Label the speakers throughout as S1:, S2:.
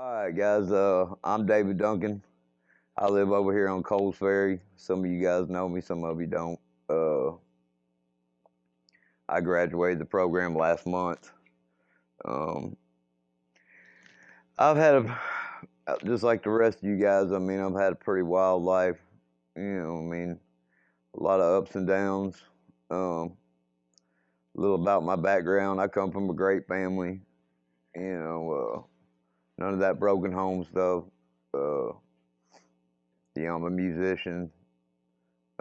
S1: All right, guys. I'm David Duncan. I live over here on Coles Ferry. Some of you guys know me, some of you don't. Uh, I graduated the program last month. Um, I've had just like the rest of you guys. I mean, I've had a pretty wild life. A lot of ups and downs. A little about my background. I come from a great family. None of that broken home stuff. Uh, I'm a musician.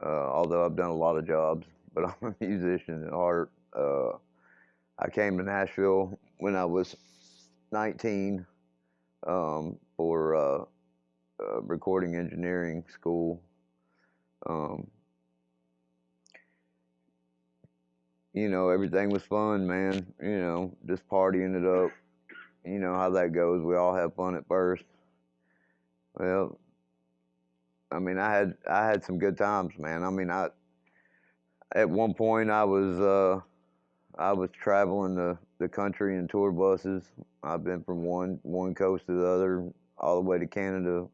S1: Although I've done a lot of jobs, but I'm a musician at heart. I came to Nashville when I was 19 for recording engineering school. Um, Everything was fun, man. Just partying it up. You know how that goes. We all have fun at first. Well, I had some good times, man. I at one point I was traveling the country in tour buses. I've been from one coast to the other, all the way to Canada,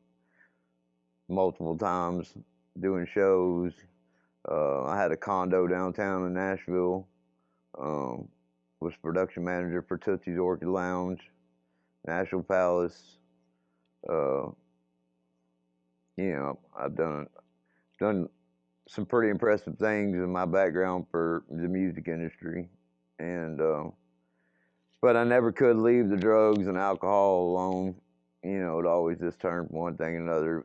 S1: multiple times, doing shows. I had a condo downtown in Nashville. Um, was production manager for Tootsie's Orchid Lounge, National Palace. Uh, I've done some pretty impressive things in my background for the music industry, and but I never could leave the drugs and alcohol alone. It always just turned from one thing to another.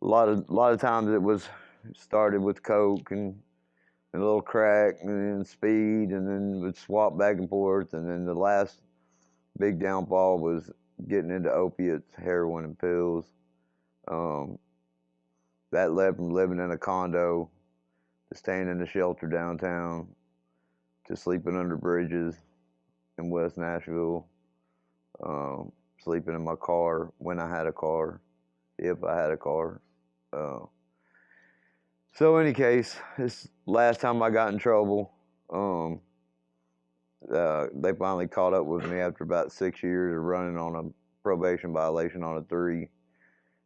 S1: A lot of times it started with coke and a little crack and then speed and then would swap back and forth, and then the last big downfall was getting into opiates, heroin, and pills. Um, that led from living in a condo to staying in a shelter downtown to sleeping under bridges in West Nashville, sleeping in my car when I had a car, if I had a car. Uh, so, any case, this last time I got in trouble, um, they finally caught up with me after about 6 years of running on a probation violation on a 3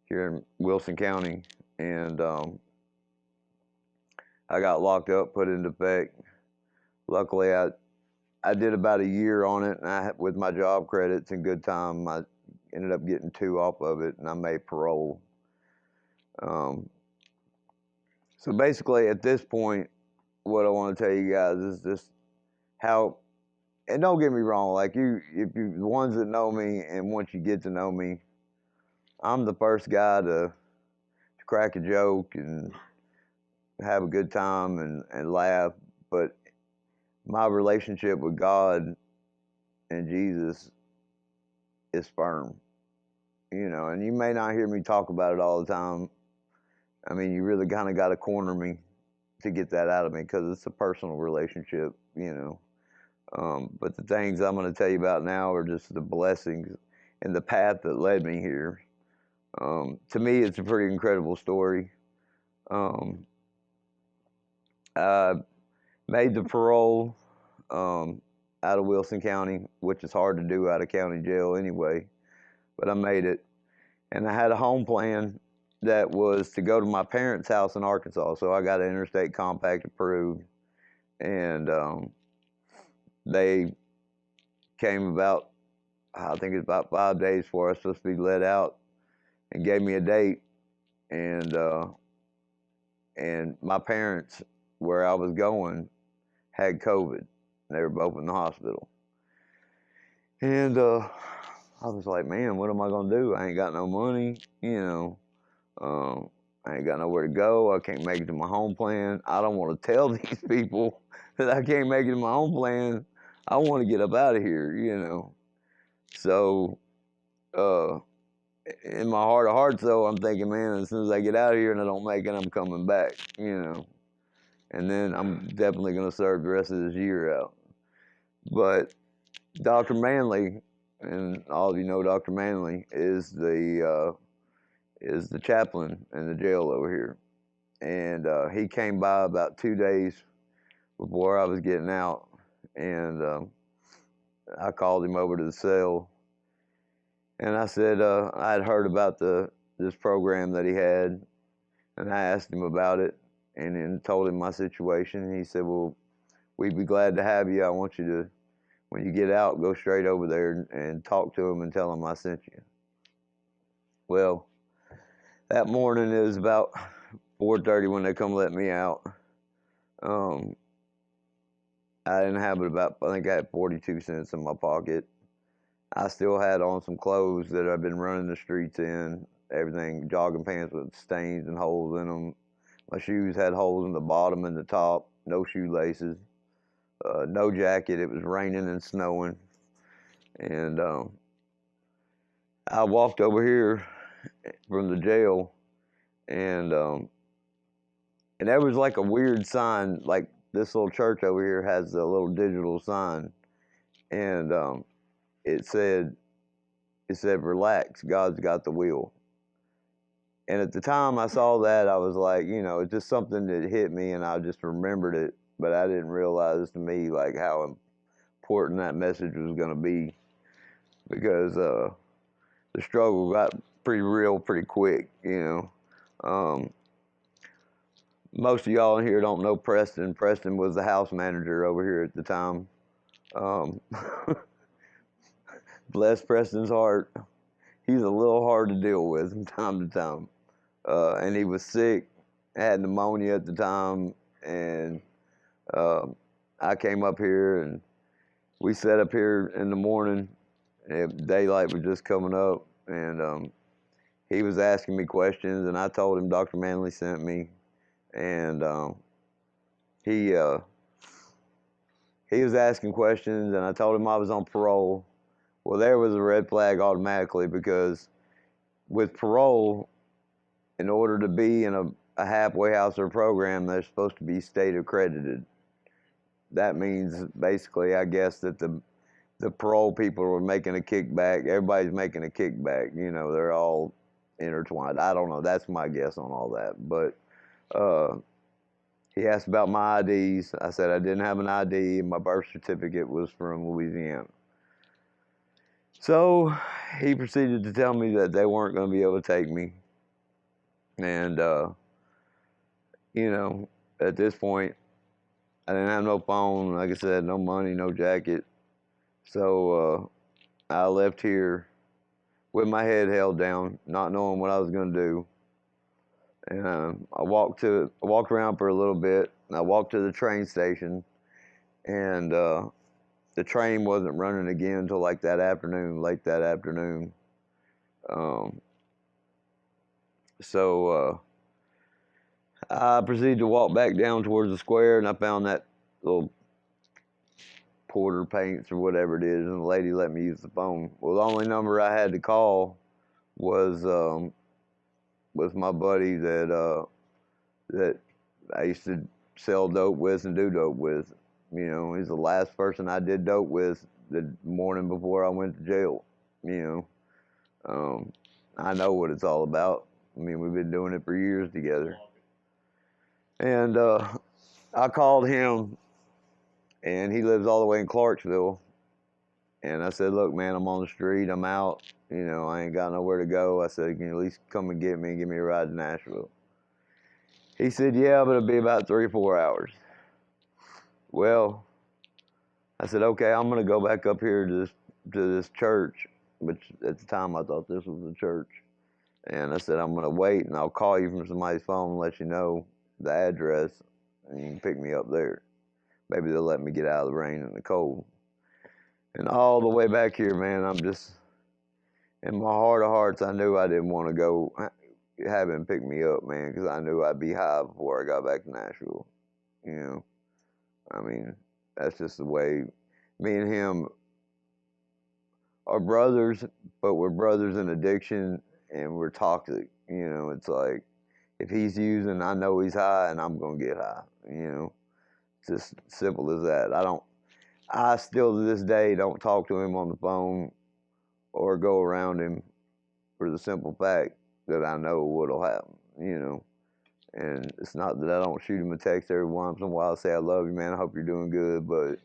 S1: here in Wilson County, and I got locked up, put into effect. Luckily, I did about a year on it, and with my job credits and good time, I ended up getting 2 off of it, and I made parole. Um, so basically, at this point, what I want to tell you guys is just how, and don't get me wrong, like the ones that know me, and once you get to know me, I'm the first guy to crack a joke and have a good time and laugh, but my relationship with God and Jesus is firm, and you may not hear me talk about it all the time. I mean, you really kind of got to corner me to get that out of me because it's a personal relationship. But the things I'm going to tell you about now are just the blessings and the path that led me here. To me, it's a pretty incredible story. Um, I made the parole out of Wilson County, which is hard to do out of county jail anyway, but I made it. And I had a home plan that was to go to my parents' house in Arkansas, so I got an interstate compact approved, and they came about, I think it's about 5 days before I was supposed to be let out, and gave me a date, and my parents, where I was going, had COVID. They were both in the hospital. And I was like, man, what am I going to do? I ain't got no money. I ain't got nowhere to go. I can't make it to my home plan. I don't want to tell these people that I can't make it to my home plan. I want to get up out of here. So, in my heart of hearts, though, I'm thinking, man, as soon as I get out of here and I don't make it, I'm coming back. And then I'm definitely going to serve the rest of this year out. But Dr. Manley, and all of you know Dr. Manley, is the chaplain in the jail over here. And he came by about 2 days before I was getting out, and I called him over to the cell, And I said I had heard about this program that he had, and I asked him about it, and then told him my situation. And he said, "Well, we'd be glad to have you. I want you to, when you get out, go straight over there and talk to him and tell him I sent you." Well, that morning it was about 4:30 when they come let me out. Um, I didn't have it about, I think I had 42 cents in my pocket. I still had on some clothes that I've been running the streets in, everything, jogging pants with stains and holes in them. My shoes had holes in the bottom and the top, no shoelaces, no jacket. It was raining and snowing. And I walked over here from the jail, and there was like a weird sign, like this little church over here has a little digital sign, and it said, "Relax, God's got the wheel." And at the time I saw that, I was like, it's just something that hit me, and I just remembered it, but I didn't realize to me like how important that message was going to be, because the struggle got pretty real pretty quick. Most of y'all in here don't know Preston. Preston was the house manager over here at the time. Um, bless Preston's heart. He's a little hard to deal with from time to time. And he was sick, had pneumonia at the time, and I came up here, and we sat up here in the morning. Daylight was just coming up, and he was asking me questions, and I told him Dr. Manley sent me, and he was asking questions, and I told him I was on parole. Well, there was a red flag automatically, because with parole, in order to be in a halfway house or program, they're supposed to be state accredited. That means basically, I guess, that the parole people are making a kickback. Everybody's making a kickback. They're all intertwined. I don't know. That's my guess on all that. But he asked about my IDs. I said I didn't have an ID, and my birth certificate was from Louisiana. So he proceeded to tell me that they weren't going to be able to take me. And, at this point, I didn't have no phone. Like I said, no money, no jacket. So I left here with my head held down, not knowing what I was going to do. And I walked around for a little bit, and I walked to the train station, and the train wasn't running again until like late that afternoon. So I proceeded to walk back down towards the square, and I found that little Porter Paints or whatever it is, and the lady let me use the phone. Well, the only number I had to call was my buddy that I used to sell dope with and do dope with. He's the last person I did dope with the morning before I went to jail. I know what it's all about. We've been doing it for years together. And I called him, and he lives all the way in Clarksville. And I said, "Look, man, I'm on the street. I'm out. I ain't got nowhere to go." I said, "Can you at least come and get me and give me a ride to Nashville?" He said, "Yeah, but it'll be about 3 or 4 hours." Well, I said, "Okay, I'm going to go back up here to this church," which at the time I thought this was a church. And I said, "I'm going to wait, and I'll call you from somebody's phone and let you know the address, and you can pick me up there. Maybe they'll let me get out of the rain and the cold." And all the way back here, man, I'm just, in my heart of hearts, I knew I didn't want to go have him pick me up, man, because I knew I'd be high before I got back to Nashville. That's just the way me and him are brothers, but we're brothers in addiction, and we're toxic. It's like, if he's using, I know he's high, and I'm going to get high. It's just simple as that. I still to this day don't talk to him on the phone or go around him, for the simple fact that I know what'll happen. And it's not that I don't shoot him a text every once in a while, say, "I love you, man, I hope you're doing good," but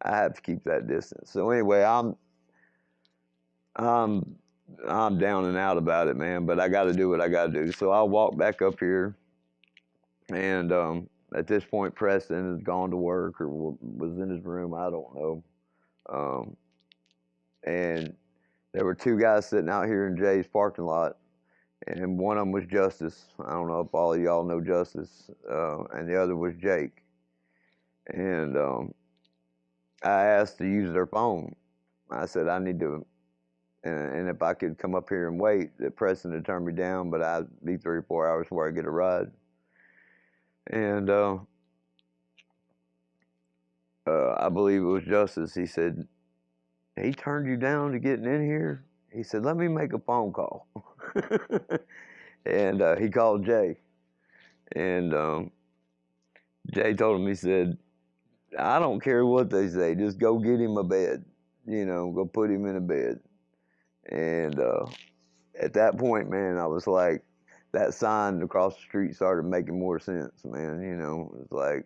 S1: I have to keep that distance. So anyway, I'm I'm down and out about it, man. But I got to do what I got to do. So I walked back up here, and at this point, Preston has gone to work or was in his room. I don't know. Um, and there were two guys sitting out here in Jay's parking lot, and one of them was Justice. I don't know if all of y'all know Justice, and the other was Jake. And I asked to use their phone. I said I need to, and if I could come up here and wait, that Preston had turned me down, but I'd be 3 or 4 hours before I get a ride. And I believe it was Justice. He said he turned you down to getting in here. He said, let me make a phone call. And he called Jay. And Jay told him, he said, I don't care what they say, just go get him a bed. Go put him in a bed. And at that point, man, I was like, that sign across the street started making more sense, man. It was like,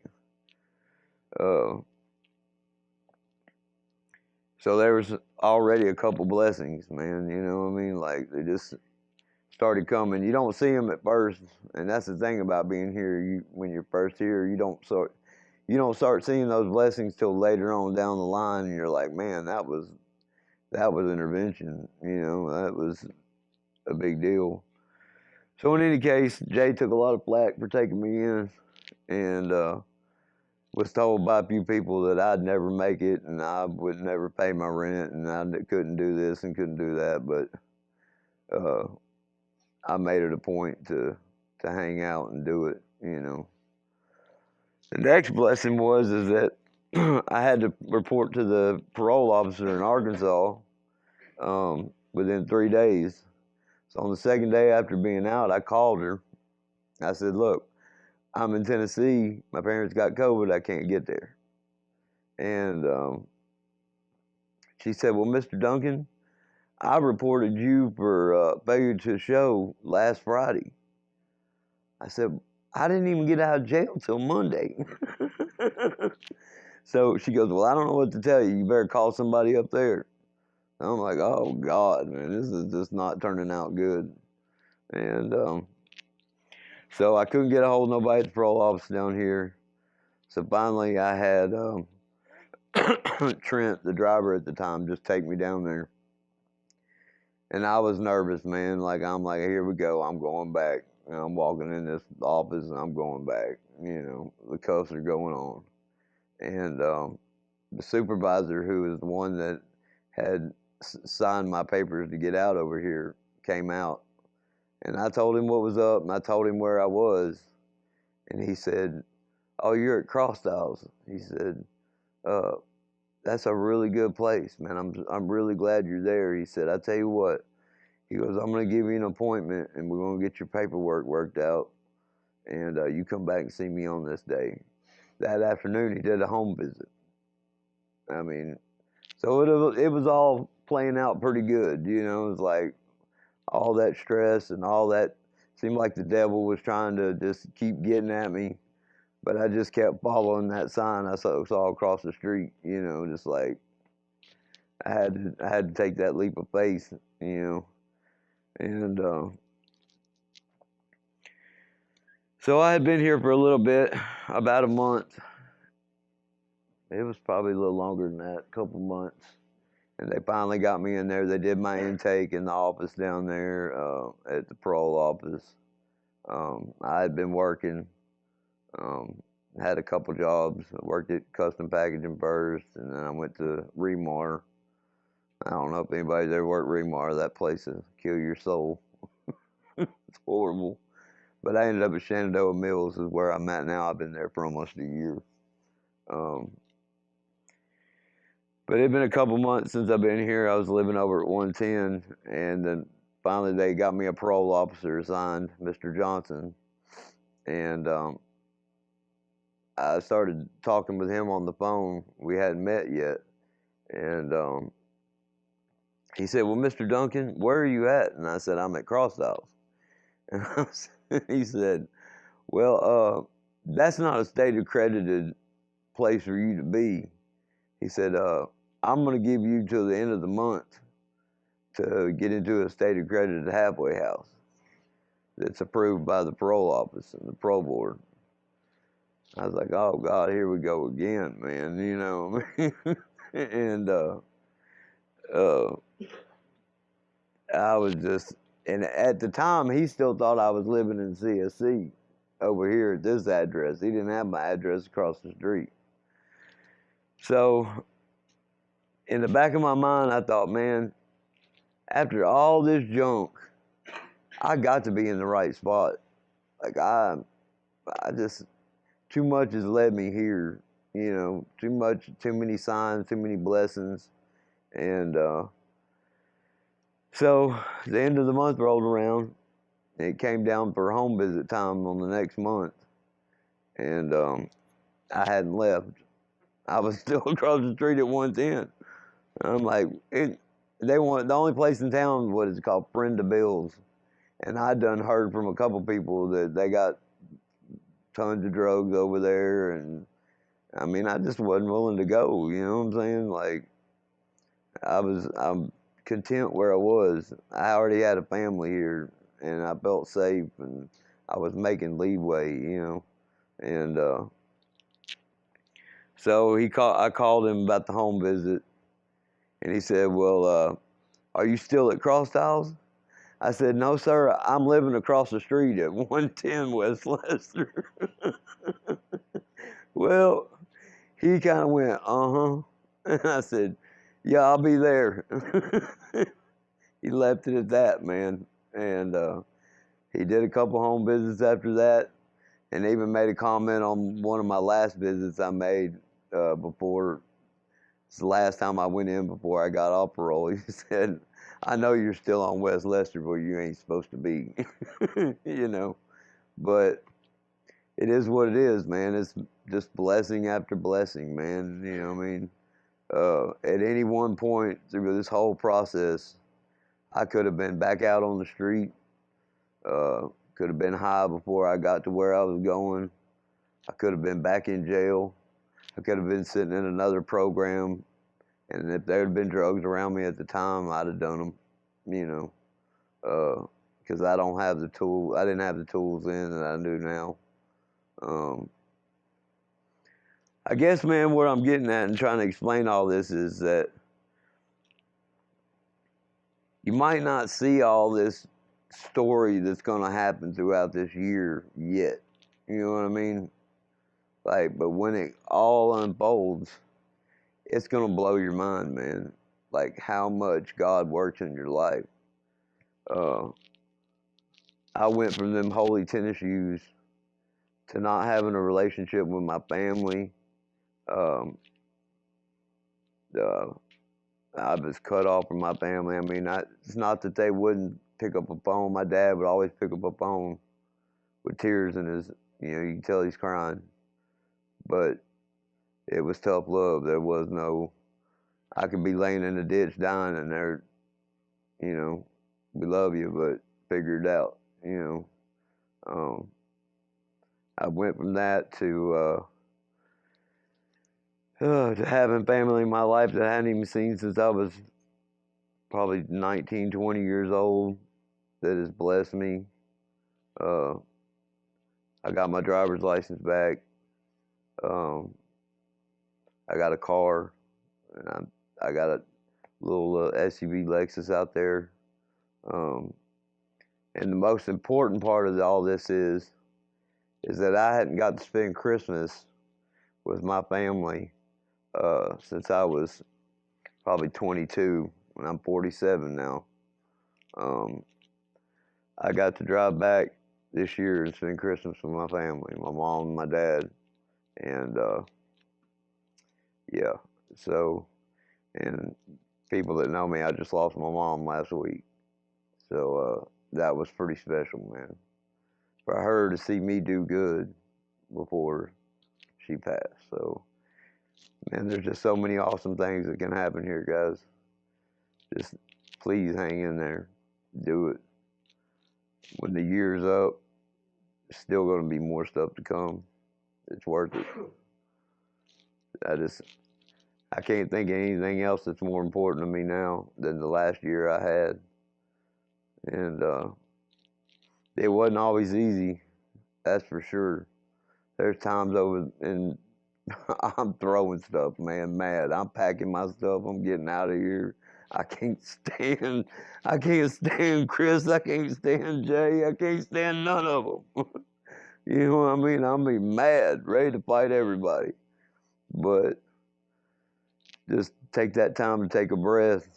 S1: so there was already a couple blessings, man. You know what I mean? Like, they just started coming. You don't see them at first, and that's the thing about being here. When you're first here, you don't start seeing those blessings till later on down the line, and you're like, man, that was intervention. That was a big deal. So in any case, Jay took a lot of flack for taking me in, and was told by a few people that I'd never make it, and I would never pay my rent, and I couldn't do this and couldn't do that. But I made it a point to hang out and do it. The next blessing is that I had to report to the parole officer in Arkansas within 3 days. So on the second day after being out, I called her. I said, look, I'm in Tennessee. My parents got COVID. I can't get there. And she said, well, Mr. Duncan, I reported you for failure to show last Friday. I said, I didn't even get out of jail till Monday. So she goes, well, I don't know what to tell you. You better call somebody up there. And I'm like, oh, God, man, this is just not turning out good. And so I couldn't get a hold of nobody at the parole office down here. So finally I had Trent, the driver at the time, just take me down there. And I was nervous, man. I'm like, here we go. I'm going back. And I'm walking in this office and I'm going back. The cuffs are going on. And the supervisor, who is the one that had signed my papers to get out over here, came out. And I told him what was up, and I told him where I was. And he said, oh, you're at Cross Styles. He said, that's a really good place, man. I'm really glad you're there. He said, I tell you what. He goes, I'm going to give you an appointment, and we're going to get your paperwork worked out, and you come back and see me on this day. That afternoon, he did a home visit. I mean, so it was all playing out pretty good. It was like all that stress and all that seemed like the devil was trying to just keep getting at me. But I just kept following that sign I saw across the street, just like I had to take that leap of faith, And so I had been here for a little bit, about a month. It was probably a little longer than that, a couple months. And they finally got me in there. They did my intake in the office down there at the parole office. I had been working, had a couple jobs. I worked at Custom Packaging first, and then I went to Remar. I don't know if anybody's ever worked Remar. That place will kill your soul. It's horrible. But I ended up at Shenandoah Mills, is where I'm at now. I've been there for almost a year. But it'd been a couple months since I've been here. I was living over at 110, and then finally they got me a parole officer assigned, Mr. Johnson. And I started talking with him on the phone. We hadn't met yet. And he said, well, Mr. Duncan, where are you at? And I said, I'm at Cross Styles. And he said, well, that's not a state accredited place for you to be. He said, I'm going to give you till the end of the month to get into a state accredited halfway house that's approved by the parole office and the parole board. I was like, oh God, here we go again, man. You know, and uh, I was just, and at the time, he still thought I was living in CSC over here at this address. He didn't have my address across the street. So, in the back of my mind, I thought, man, after all this junk, I got to be in the right spot. Like I just, too much has led me here. You know, too many signs, too many blessings, and so the end of the month rolled around. And it came down for home visit time on the next month, and I hadn't left. I was still across the street at 110. I'm like, they want the only place in town, what is it called, Friend of Bill's, and I done heard from a couple people that they got tons of drugs over there, and I mean, I just wasn't willing to go. You know what I'm saying? Like, I'm content where I was. I already had a family here, and I felt safe, and I was making leeway. You know, and so I called him about the home visit, and he said, "Well, are you still at Cross Tiles?" I said, "No, sir. I'm living across the street at 110 West Lester." Well, he kind of went, "Uh-huh." And I said, "Yeah, I'll be there." He left it at that, man. And he did a couple home visits after that, and even made a comment on one of my last visits I made before. It's the last time I went in before I got off parole. He said, "I know you're still on West Lester where you ain't supposed to be." You know, but it is what it is, man. It's just blessing after blessing, man. You know what I mean? At any one point through this whole process, I could have been back out on the street, could have been high before I got to where I was going. I could have been back in jail. I could have been sitting in another program. And if there had been drugs around me at the time, I'd have done them, you know, because I don't have the tool. I didn't have the tools then that I do now. I guess, man, what I'm getting at and trying to explain all this is that you might not see all this story that's going to happen throughout this year yet. You know what I mean? Like, but when it all unfolds, it's going to blow your mind, man. Like how much God works in your life. I went from them holy tennis shoes to not having a relationship with my family. Um, I was cut off from my family. I mean, it's not that they wouldn't pick up a phone. My dad would always pick up a phone with tears in his, you know, you can tell he's crying. But it was tough love. There was no, I could be laying in the ditch dying and they're, you know, we love you, but figure it out, you know. I went from that to having family in my life that I hadn't even seen since I was probably 19, 20 years old. That has blessed me. I got my driver's license back. I got a car, and I got a little SUV Lexus out there. And the most important part of all this is that I hadn't got to spend Christmas with my family since I was probably 22, and I'm 47 now. I got to drive back this year and spend Christmas with my family, my mom and my dad, and yeah. So, and people that know me, I just lost my mom last week, so that was pretty special, man. For her to see me do good before she passed. So, man, there's just so many awesome things that can happen here, guys. Just please hang in there. Do it. When the year's up, there's still going to be more stuff to come. It's worth it. I can't think of anything else that's more important to me now than the last year I had. And it wasn't always easy, that's for sure. There's times over and I'm throwing stuff, man, mad. I'm packing my stuff. I'm getting out of here. I can't stand. I can't stand Chris. I can't stand Jay. I can't stand none of them. You know what I mean? I'm be mad, ready to fight everybody. But just take that time to take a breath.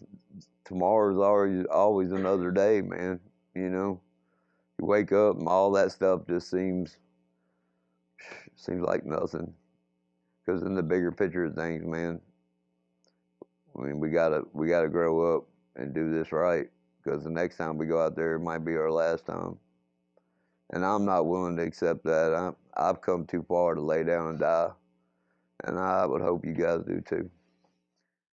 S1: Tomorrow's always another day, man. You know, you wake up and all that stuff just seems like nothing. Because in the bigger picture of things, man, I mean, we gotta grow up and do this right. Because the next time we go out there, it might be our last time. And I'm not willing to accept that. I've come too far to lay down and die, and I would hope you guys do too.